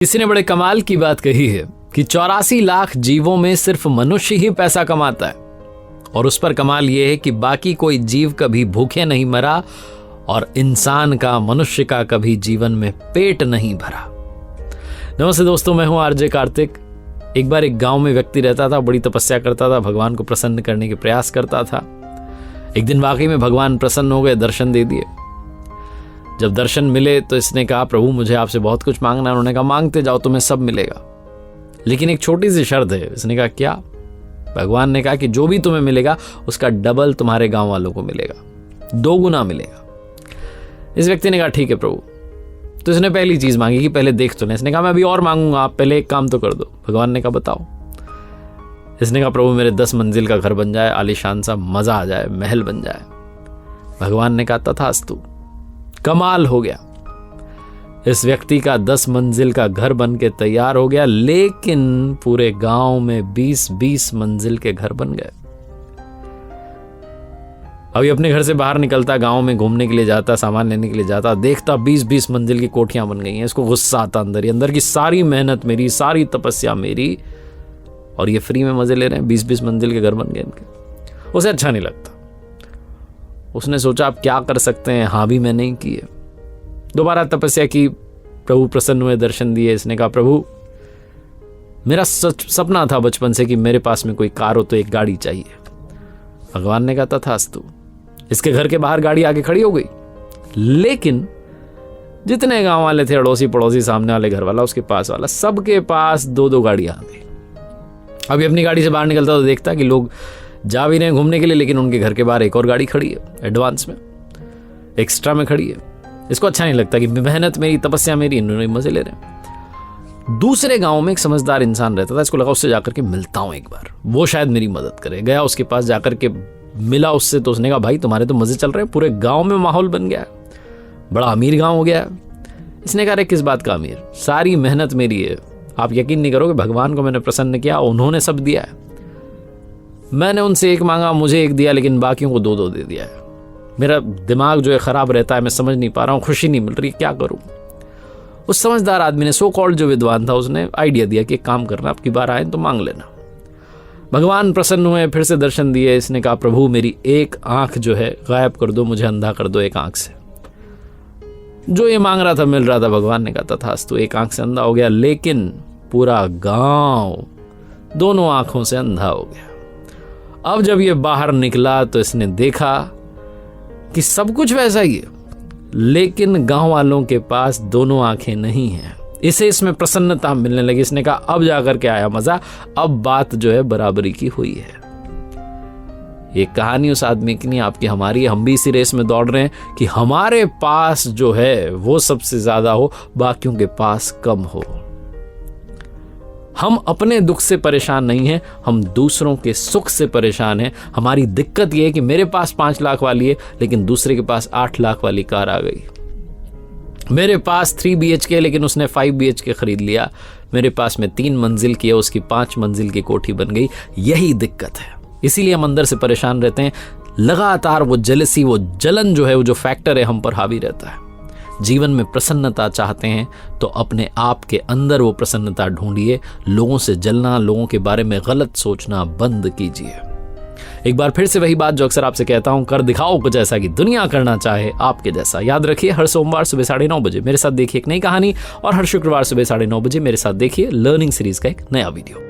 किसी ने बड़े कमाल की बात कही है कि 84 लाख जीवों में सिर्फ मनुष्य ही पैसा कमाता है, और उस पर कमाल यह है कि बाकी कोई जीव कभी भूखे नहीं मरा और इंसान का, मनुष्य का कभी जीवन में पेट नहीं भरा। नमस्ते दोस्तों, मैं हूं आरजे कार्तिक। एक बार एक गांव में व्यक्ति रहता था, बड़ी तपस्या करता था, भगवान को प्रसन्न करने के प्रयास करता था। एक दिन वाकई में भगवान प्रसन्न हो गए, दर्शन दे दिए। जब दर्शन मिले तो इसने कहा, प्रभु मुझे आपसे बहुत कुछ मांगना है। उन्होंने कहा, मांगते जाओ, तुम्हें सब मिलेगा, लेकिन एक छोटी सी शर्त है। इसने कहा, क्या? भगवान ने कहा कि जो भी तुम्हें मिलेगा उसका डबल तुम्हारे गांव वालों को मिलेगा, 2 गुना मिलेगा। इस व्यक्ति ने कहा, ठीक है प्रभु। तो इसने पहली चीज मांगी कि पहले देख तो ले। इसने कहा, मैं अभी और मांगूंगा, आप पहले एक काम तो कर दो। भगवान ने कहा, बताओ। इसने कहा, प्रभु मेरे 10 मंजिल का घर बन जाए, आलीशान सा, मजा आ जाए, महल बन जाए। भगवान ने कहा, तथास्तु। कमाल हो गया, इस व्यक्ति का 10 मंजिल का घर बन के तैयार हो गया, लेकिन पूरे गांव में 20-20 मंजिल के घर बन गए। अभी अपने घर से बाहर निकलता, गांव में घूमने के लिए जाता, सामान लेने के लिए जाता, देखता 20-20 मंजिल की कोठियां बन गई हैं। इसको गुस्सा आता अंदर ही अंदर की सारी मेहनत मेरी, सारी तपस्या मेरी, और ये फ्री में मजे ले रहे हैं। 20-20 मंजिल के घर बन गए इनके। उसे अच्छा नहीं लगता। उसने सोचा, आप क्या कर सकते हैं, हाँ भी मैं नहीं किए। दोबारा तपस्या की, प्रभु प्रसन्न हुए, दर्शन दिए। इसने कहा, प्रभु मेरा सपना था बचपन से कि मेरे पास में कोई कार हो तो एक गाड़ी चाहिए। भगवान ने कहा, तथास्तु। इसके घर के बाहर गाड़ी आके खड़ी हो गई, लेकिन जितने गांव वाले थे, अड़ोसी पड़ोसी, सामने वाले घर वाला, उसके पास वाला, सबके पास 2-2 गाड़ियां आ गई। अभी अपनी गाड़ी से बाहर निकलता तो देखता कि लोग जा भी रहे हैं घूमने के लिए, लेकिन उनके घर के बाहर एक और गाड़ी खड़ी है, एडवांस में, एक्स्ट्रा में खड़ी है। इसको अच्छा नहीं लगता कि मेहनत मेरी, तपस्या मेरी, इन्होंने मजे ले रहे हैं। दूसरे गांव में एक समझदार इंसान रहता था। इसको लगा उससे जाकर के मिलता हूं एक बार, वो शायद मेरी मदद करे। गया उसके पास, जाकर के मिला उससे। तो उसने कहा, भाई तुम्हारे तो मजे चल रहे हैं, पूरे गांव में माहौल बन गया है, बड़ा अमीर गांव हो गया है। इसने कहा, अरे किस बात का अमीर, सारी मेहनत मेरी है। आप यकीन नहीं करोगे, भगवान को मैंने प्रसन्न किया, उन्होंने सब दिया है। मैंने उनसे एक मांगा, मुझे एक दिया, लेकिन बाकियों को 2-2 दे दिया है। मेरा दिमाग जो है खराब रहता है, मैं समझ नहीं पा रहा हूं, खुशी नहीं मिल रही, क्या करूं। उस समझदार आदमी ने, सो कॉल्ड जो विद्वान था, उसने आइडिया दिया कि एक काम करना, आपकी बार आए तो मांग लेना। भगवान प्रसन्न हुए, फिर से दर्शन दिए। इसने कहा, प्रभु मेरी एक आंख जो है गायब कर दो, मुझे अंधा कर दो एक आंख से। जो ये मांग रहा था मिल रहा था। भगवान ने कहा, तथास्तु। एक आंख से अंधा हो गया, लेकिन पूरा गांव दोनों आंखों से अंधा हो गया। अब जब ये बाहर निकला तो इसने देखा कि सब कुछ वैसा ही है, लेकिन गांव वालों के पास दोनों आंखें नहीं हैं। इसे इसमें प्रसन्नता मिलने लगी। इसने कहा, अब जाकर के आया मजा, अब बात जो है बराबरी की हुई है। ये कहानी उस आदमी की नहीं, आपकी हमारी। हम भी इसी रेस में दौड़ रहे हैं कि हमारे पास जो है वो सबसे ज्यादा हो, बाकियों के पास कम हो। हम अपने दुख से परेशान नहीं हैं, हम दूसरों के सुख से परेशान हैं। हमारी दिक्कत यह है कि मेरे पास 5 लाख वाली है, लेकिन दूसरे के पास 8 लाख वाली कार आ गई। मेरे पास 3 BHK, लेकिन उसने 5 BHK खरीद लिया। मेरे पास में 3 मंजिल की है, उसकी 5 मंजिल की कोठी बन गई। यही दिक्कत है। इसीलिए हम अंदर से परेशान रहते हैं। लगातार वो जेलसी, वो जलन जो है, वो जो फैक्टर है, हम पर हावी रहता है। जीवन में प्रसन्नता चाहते हैं तो अपने आप के अंदर वो प्रसन्नता ढूंढिए। लोगों से जलना, लोगों के बारे में गलत सोचना बंद कीजिए। एक बार फिर से वही बात जो अक्सर आपसे कहता हूं, कर दिखाओ कुछ ऐसा कि दुनिया करना चाहे आपके जैसा। याद रखिए, हर सोमवार सुबह 9:30 बजे मेरे साथ देखिए एक नई कहानी, और हर शुक्रवार सुबह 9:30 बजे मेरे साथ देखिए लर्निंग सीरीज का एक नया वीडियो।